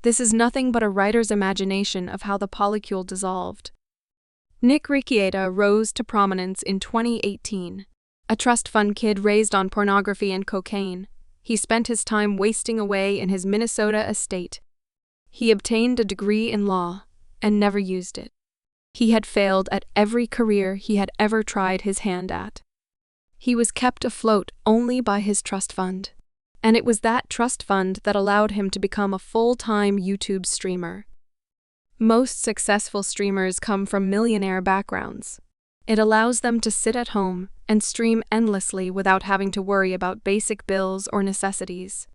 This is nothing but a writer's imagination of how the polycule dissolved. Nick Rekieta rose to prominence in 2018. A trust fund kid raised on pornography and cocaine, he spent his time wasting away in his Minnesota estate. He obtained a degree in law and never used it. He had failed at every career he had ever tried his hand at. He was kept afloat only by his trust fund. And it was that trust fund that allowed him to become a full-time YouTube streamer. Most successful streamers come from millionaire backgrounds. It allows them to sit at home and stream endlessly without having to worry about basic bills or necessities.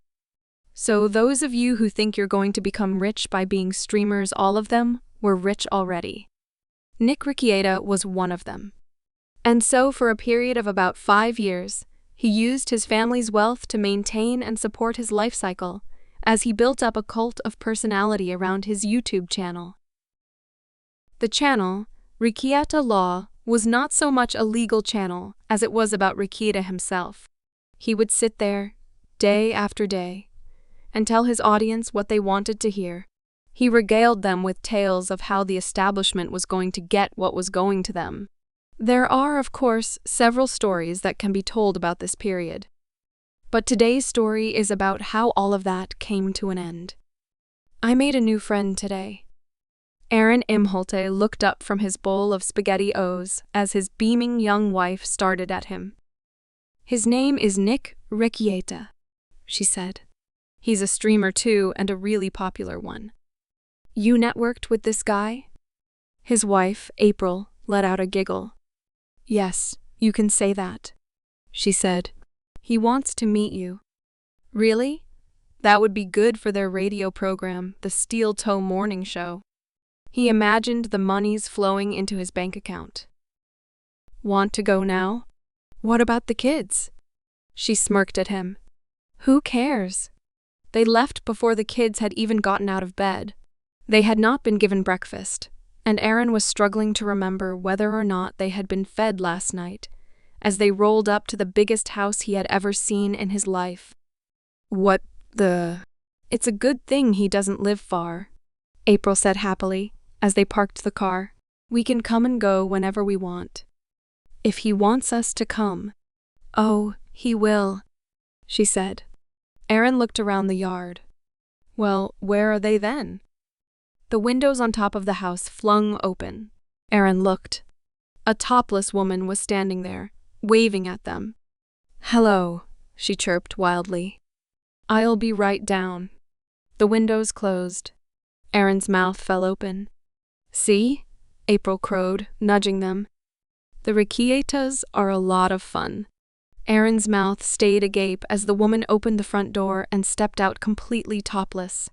So those of you who think you're going to become rich by being streamers, all of them were rich already. Nick Rekieta was one of them. And so for a period of about 5 years, he used his family's wealth to maintain and support his life cycle as he built up a cult of personality around his YouTube channel. The channel, Rekieta Law, was not so much a legal channel as it was about Rekieta himself. He would sit there, day after day, and tell his audience what they wanted to hear. He regaled them with tales of how the establishment was going to get what was going to them. There are, of course, several stories that can be told about this period. But today's story is about how all of that came to an end. I made a new friend today. Aaron Imholte looked up from his bowl of SpaghettiOs as his beaming young wife started at him. His name is Nick Rekieta, she said. He's a streamer too, and a really popular one. You networked with this guy? His wife, April, let out a giggle. Yes, you can say that, she said. He wants to meet you. Really? That would be good for their radio program, the Steel Toe Morning Show. He imagined the monies flowing into his bank account. Want to go now? What about the kids? She smirked at him. Who cares? They left before the kids had even gotten out of bed. They had not been given breakfast, and Aaron was struggling to remember whether or not they had been fed last night, as they rolled up to the biggest house he had ever seen in his life. What the? It's a good thing he doesn't live far, April said happily, as they parked the car. We can come and go whenever we want. If he wants us to come. Oh, he will, she said. Aaron looked around the yard. Well, where are they then? The windows on top of the house flung open. Aaron looked. A topless woman was standing there, waving at them. Hello, she chirped wildly. I'll be right down. The windows closed. Aaron's mouth fell open. See? April crowed, nudging them. The Rekietas are a lot of fun. Aaron's mouth stayed agape as the woman opened the front door and stepped out completely topless.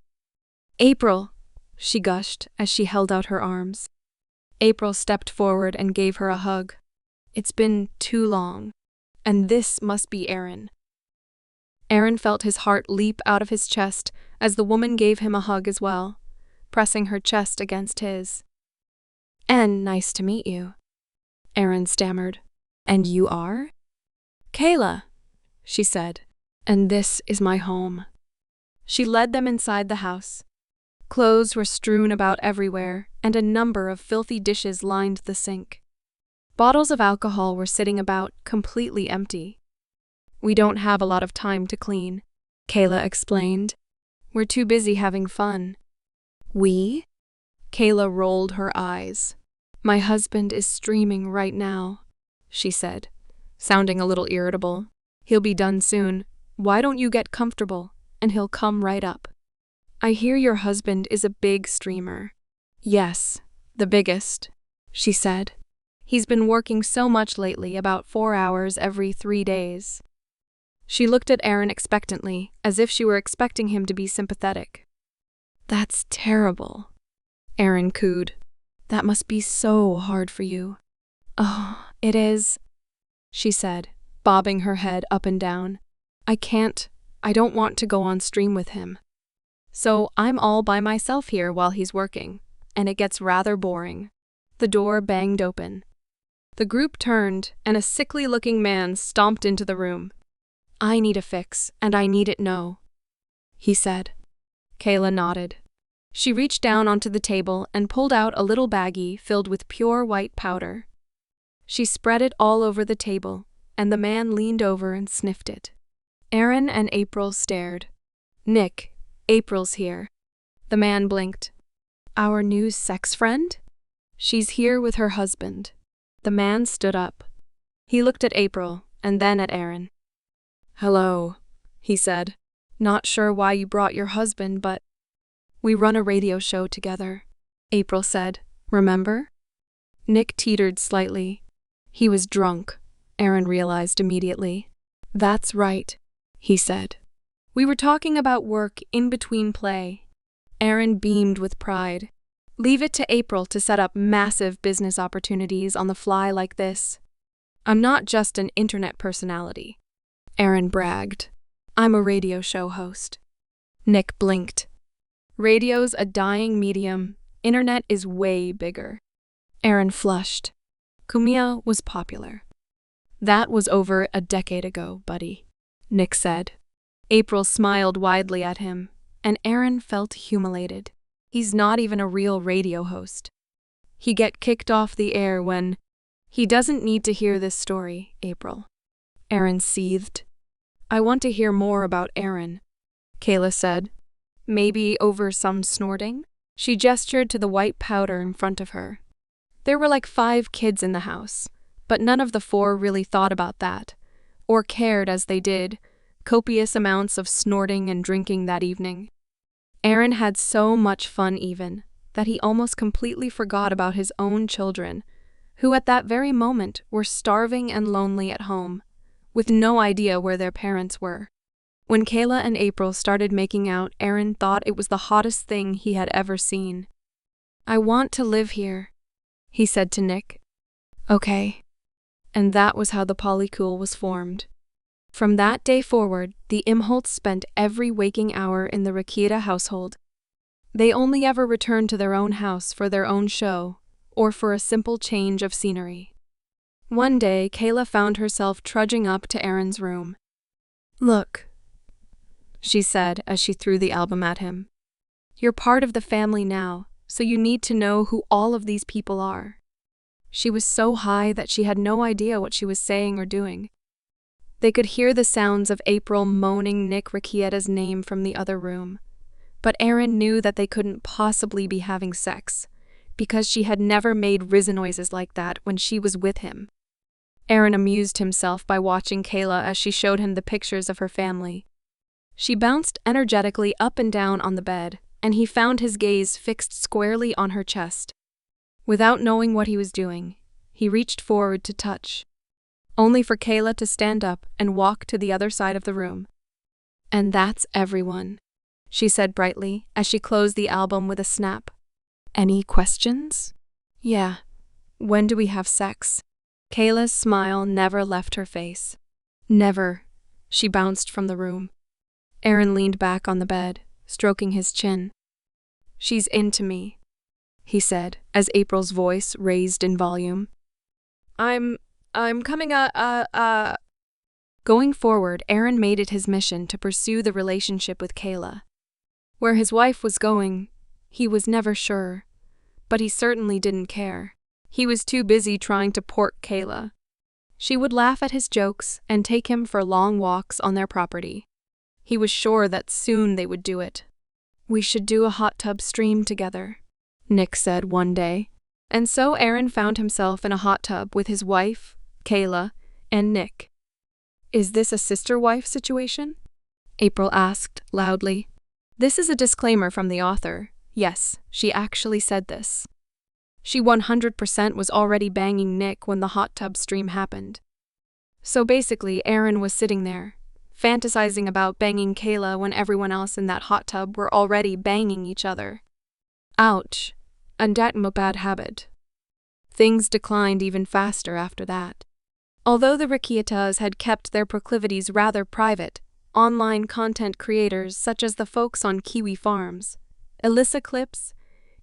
April! She gushed as she held out her arms. April stepped forward and gave her a hug. It's been too long. And this must be Aaron. Aaron felt his heart leap out of his chest as the woman gave him a hug as well, pressing her chest against his. And nice to meet you, Aaron stammered. And you are? Kayla, she said. And this is my home. She led them inside the house. Clothes were strewn about everywhere, and a number of filthy dishes lined the sink. Bottles of alcohol were sitting about, completely empty. We don't have a lot of time to clean, Kayla explained. We're too busy having fun. We? Kayla rolled her eyes. My husband is streaming right now, she said, sounding a little irritable. He'll be done soon. Why don't you get comfortable, and he'll come right up. I hear your husband is a big streamer. Yes, the biggest, she said. He's been working so much lately, about 4 hours every 3 days. She looked at Aaron expectantly, as if she were expecting him to be sympathetic. That's terrible, Aaron cooed. That must be so hard for you. Oh, it is, she said, bobbing her head up and down. I don't want to go on stream with him. So I'm all by myself here while he's working, and it gets rather boring. The door banged open. The group turned, and a sickly-looking man stomped into the room. I need a fix, and I need it now, he said. Kayla nodded. She reached down onto the table and pulled out a little baggie filled with pure white powder. She spread it all over the table, and the man leaned over and sniffed it. Aaron and April stared. "Nick, April's here." The man blinked. "Our new sex friend?" "She's here with her husband." The man stood up. He looked at April, and then at Aaron. "Hello," he said. "Not sure why you brought your husband, but we run a radio show together," April said. "Remember?" Nick teetered slightly. He was drunk, Aaron realized immediately. "That's right," he said. "We were talking about work in between play." Aaron beamed with pride. Leave it to April to set up massive business opportunities on the fly like this. "I'm not just an internet personality," Aaron bragged. "I'm a radio show host." Nick blinked. "Radio's a dying medium. Internet is way bigger." Aaron flushed. Kumia was popular. "That was over a decade ago, buddy," Nick said. April smiled widely at him, and Aaron felt humiliated. He's not even a real radio host. He get kicked off the air when... He doesn't need to hear this story, April. Aaron seethed. "I want to hear more about Aaron," Kayla said. "Maybe over some snorting?" She gestured to the white powder in front of her. There were like 5 kids in the house, but none of the 4 really thought about that, or cared as they did, copious amounts of snorting and drinking that evening. Aaron had so much fun even, that he almost completely forgot about his own children, who at that very moment were starving and lonely at home, with no idea where their parents were. When Kayla and April started making out, Aaron thought it was the hottest thing he had ever seen. "I want to live here," he said to Nick. "Okay." And that was how the polycule was formed. From that day forward, the Imholts spent every waking hour in the Rekieta household. They only ever returned to their own house for their own show, or for a simple change of scenery. One day, Kayla found herself trudging up to Aaron's room. "Look," she said as she threw the album at him. "You're part of the family now, so you need to know who all of these people are." She was so high that she had no idea what she was saying or doing. They could hear the sounds of April moaning Nick Rekieta's name from the other room. But Aaron knew that they couldn't possibly be having sex, because she had never made risen noises like that when she was with him. Aaron amused himself by watching Kayla as she showed him the pictures of her family. She bounced energetically up and down on the bed, and he found his gaze fixed squarely on her chest. Without knowing what he was doing, he reached forward to touch, only for Kayla to stand up and walk to the other side of the room. "And that's everyone," she said brightly as she closed the album with a snap. "Any questions?" "Yeah. When do we have sex?" Kayla's smile never left her face. "Never." She bounced from the room. Aaron leaned back on the bed, stroking his chin. "She's into me," he said as April's voice raised in volume. I'm coming Going forward, Aaron made it his mission to pursue the relationship with Kayla. Where his wife was going, he was never sure, but he certainly didn't care. He was too busy trying to port Kayla. She would laugh at his jokes and take him for long walks on their property. He was sure that soon they would do it. "We should do a hot tub stream together," Nick said one day. And so Aaron found himself in a hot tub with his wife, Kayla, and Nick. "Is this a sister-wife situation?" April asked loudly. This is a disclaimer from the author. Yes, she actually said this. She 100% was already banging Nick when the hot tub stream happened. So basically, Aaron was sitting there, fantasizing about banging Kayla when everyone else in that hot tub were already banging each other. Ouch. And that's a bad habit. Things declined even faster after that. Although the Rekietas had kept their proclivities rather private, online content creators such as the folks on Kiwi Farms, Elissa Clips,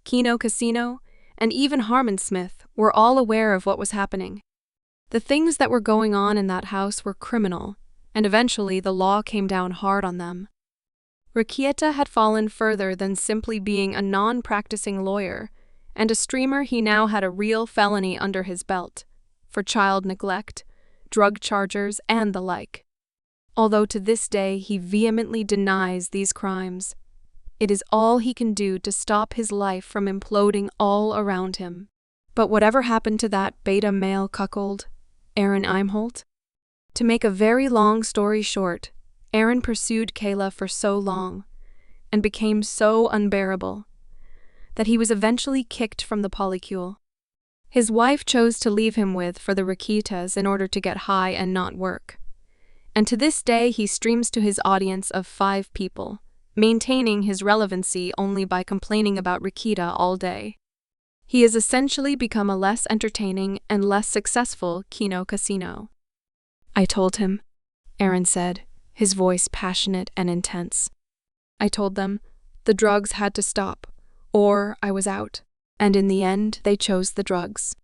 Kino Casino, and even Harmon Smith were all aware of what was happening. The things that were going on in that house were criminal, and eventually the law came down hard on them. Rekieta had fallen further than simply being a non-practicing lawyer, and a streamer. He now had a real felony under his belt for child neglect, drug charges, and the like. Although to this day he vehemently denies these crimes, it is all he can do to stop his life from imploding all around him. But whatever happened to that beta male cuckold, Aaron Imholt? To make a very long story short, Aaron pursued Kayla for so long and became so unbearable that he was eventually kicked from the polycule. His wife chose to leave him for the Rekietas in order to get high and not work. And to this day he streams to his audience of 5 people, maintaining his relevancy only by complaining about Rekieta all day. He has essentially become a less entertaining and less successful Kino Casino. I told him, Aaron said, his voice passionate and intense. I told them the drugs had to stop, or I was out, and in the end they chose the drugs.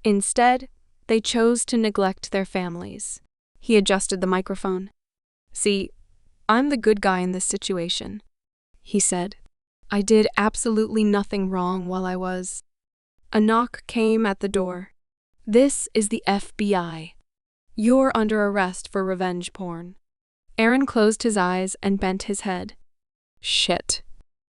Instead, they chose to neglect their families. He adjusted the microphone. See, I'm the good guy in this situation, he said. I did absolutely nothing wrong while I was. A knock came at the door. This is the FBI. You're under arrest for revenge porn. Aaron closed his eyes and bent his head. Shit.